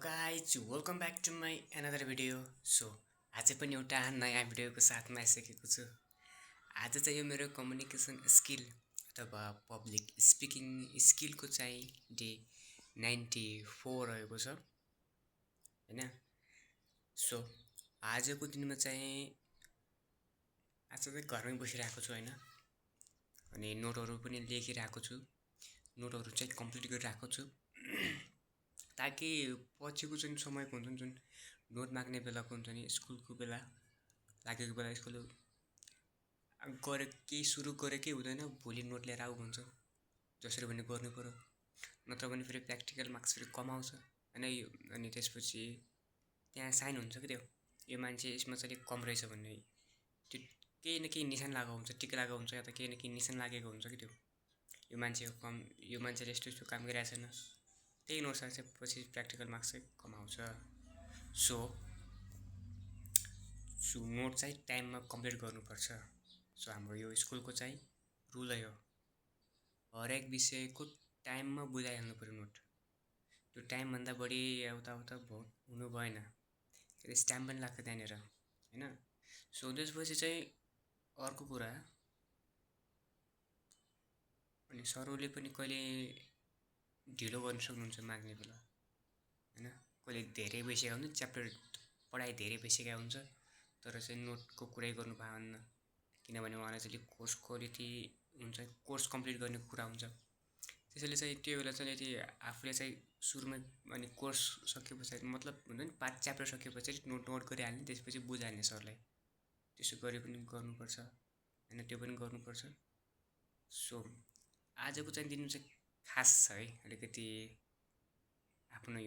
guys, welcome back to my another video. So, आज पनि एउटा नयाँ भिडियोको साथमा आइसकेको छु। आज चाहिँ यो मेरो कम्युनिकेसन स्किल अथवा पब्लिक स्पिकिङ स्किलको चाहिँ डे 94 रहेको छ हैन। सो आजको दिनमा चाहिँ आज चाहिँ घरमै बसिरहेको छु हैन। अनि नोटहरु पनि लेखिरहेको छु। नोटहरु चाहिँ कम्प्लिट गरिरहेको छु। ताकि पछिको जुन समयको हुन्छ नि जुन नोट माग्ने बेलाको हुन्छ नि स्कुलको बेला लागेको बेला स्कुल गरे केही सुरु गरेकै हुँदैन भोलि नोट लिएर आऊ भन्छ जसरी पनि गर्नु पर्यो नत्र भने फेरि प्र्याक्टिकल मार्क्स फेरि कम आउँछ हैन। अनि त्यसपछि त्यहाँ साइन हुन्छ के त्यो यो मान्छे यसमा चाहिँ कम रहेछ भन्ने त्यो केही न केही निशान लागेको हुन्छ टिक लागेको हुन्छ या त केही न केही निशान लागेको हुन्छ कि त्यो यो मान्छेको कम यो मान्छेले यस्तो यस्तो काम गरिरहेको छैन त्यही अनुसार चाहिँ पछि प्र्याक्टिकल मार्क्स चाहिँ कम आउँछ। सो नोट चाहिँ टाइममा कम्प्लिट गर्नुपर्छ। सो हाम्रो यो स्कुलको चाहिँ रुलै हो हरेक विषयको टाइममा बुझाइहाल्नु पर्यो नोट। त्यो टाइमभन्दा बढी यताउता हुनु भएन फेरि स्ट्याम्प पनि लाग्छ त्यहाँनिर हैन। सो त्यसपछि चाहिँ अर्को कुरा अनि सरहरूले पनि कहिले ढिलो गर्न सक्नुहुन्छ माग्ने बेला हैन। कहिले धेरै भइसकेको हुन्छ च्याप्टर पढाइ धेरै भइसकेको हुन्छ तर चाहिँ नोटको कुरै गर्नु पाएन किनभने उहाँलाई चाहिँ कोर्स क्वालिटी हुन्छ कोर्स कम्प्लिट गर्ने कुरा हुन्छ। त्यसैले चाहिँ त्यो बेला चाहिँ यदि आफूले चाहिँ सुरुमा अनि कोर्स सकेपछि मतलब हुन्छ नि 5 च्याप्टर सकेपछि नोट गरिहाल्ने त्यसपछि बुझाइहाल्ने सरलाई त्यसो गरे पनि गर्नुपर्छ हैन त्यो पनि गर्नुपर्छ। सो आजको चाहिँ दिन चाहिँ खास छ है अलिकति आफ्नो